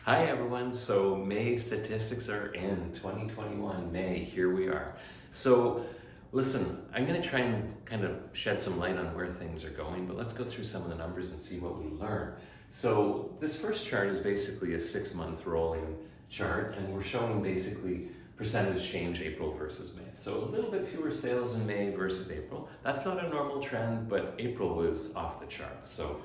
Hi everyone, so May statistics are in 2021, May, here we are. So listen, I'm going to try and kind of shed some light on where things are going, but let's go through some of the numbers and see what we learn. So this first chart is basically a 6-month rolling chart, and we're showing basically percentage change April versus May. So a little bit fewer sales in May versus April. That's not a normal trend, but April was off the charts. So,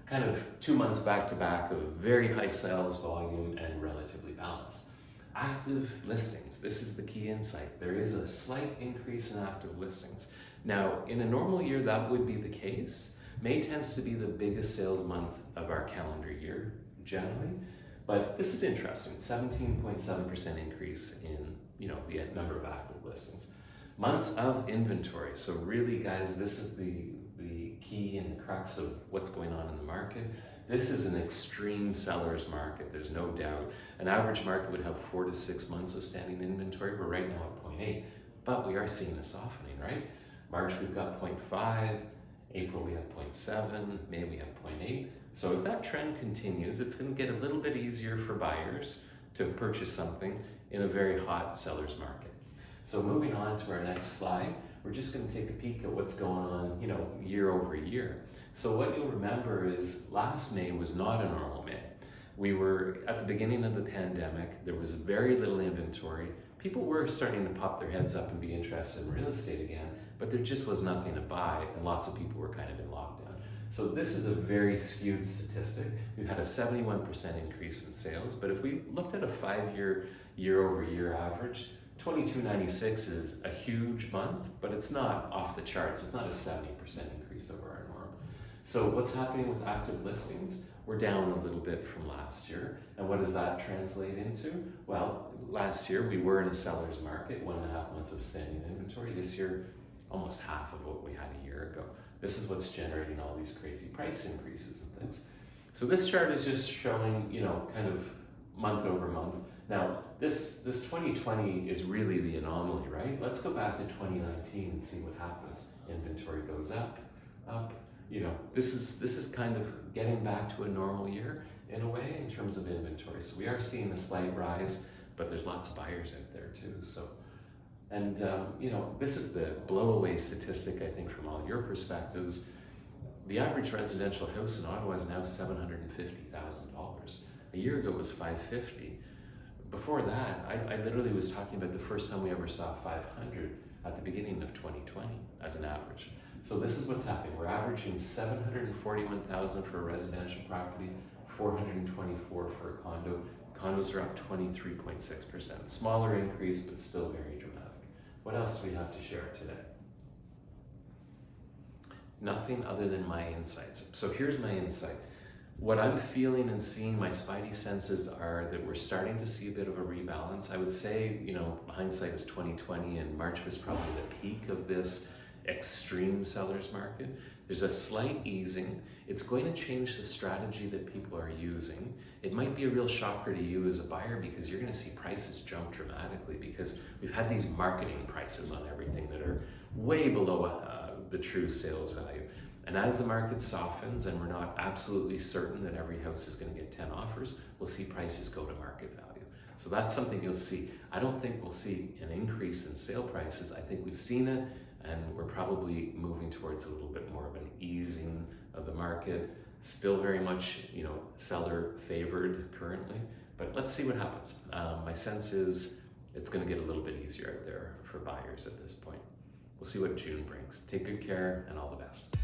kind of 2 months back to back of very high sales volume and relatively balanced. Active listings, this is the key insight. There is a slight increase in active listings. Now, in a normal year, that would be the case. May tends to be the biggest sales month of our calendar year, generally. But this is interesting, 17.7% increase in the number of active listings. Months of inventory. So really, guys, this is the key and the crux of what's going on in the market. This is an extreme seller's market, there's no doubt. An average market would have 4 to 6 months of standing inventory. We're right now at 0.8, but we are seeing a softening, right? March we've got 0.5, April we have 0.7, May we have 0.8. So if that trend continues, it's going to get a little bit easier for buyers to purchase something in a very hot seller's market. So moving on to our next slide, we're just going to take a peek at what's going on, year over year. So what you'll remember is last May was not a normal May. We were at the beginning of the pandemic, there was very little inventory. People were starting to pop their heads up and be interested in real estate again, but there just was nothing to buy, and lots of people were kind of in lockdown. So this is a very skewed statistic. We've had a 71% increase in sales, but if we looked at a 5-year, year-over-year average, 2296 is a huge month, but it's not off the charts. It's not a 70% increase over our norm. So what's happening with active listings? We're down a little bit from last year. And what does that translate into? Well, last year we were in a seller's market, 1.5 months of standing inventory. This year, almost half of what we had a year ago. This is what's generating all these crazy price increases and things. So this chart is just showing, kind of month over month. Now, this 2020 is really the anomaly, right? Let's go back to 2019 and see what happens. Inventory goes up. This is kind of getting back to a normal year in a way in terms of inventory. So we are seeing a slight rise, but there's lots of buyers out there too. So, and this is the blow-away statistic, I think, from all your perspectives. The average residential house in Ottawa is now $750,000. A year ago it was $550,000. Before that, I literally was talking about the first time we ever saw 500 at the beginning of 2020 as an average. So this is what's happening. We're averaging 741,000 for a residential property, 424 for a condo. Condos are up 23.6%. Smaller increase, but still very dramatic. What else do we have to share today? Nothing other than my insights. So here's my insight. What I'm feeling and seeing, my spidey senses are that we're starting to see a bit of a rebalance. I would say, hindsight is 2020, and March was probably the peak of this extreme seller's market. There's a slight easing. It's going to change the strategy that people are using. It might be a real shocker to you as a buyer because you're going to see prices jump dramatically because we've had these marketing prices on everything that are way below the true sales value. And as the market softens and we're not absolutely certain that every house is going to get 10 offers, we'll see prices go to market value. So that's something you'll see. I don't think we'll see an increase in sale prices. I think we've seen it, and we're probably moving towards a little bit more of an easing of the market. Still very much, seller favored currently, but let's see what happens. My sense is it's going to get a little bit easier out there for buyers at this point. We'll see what June brings. Take good care and all the best.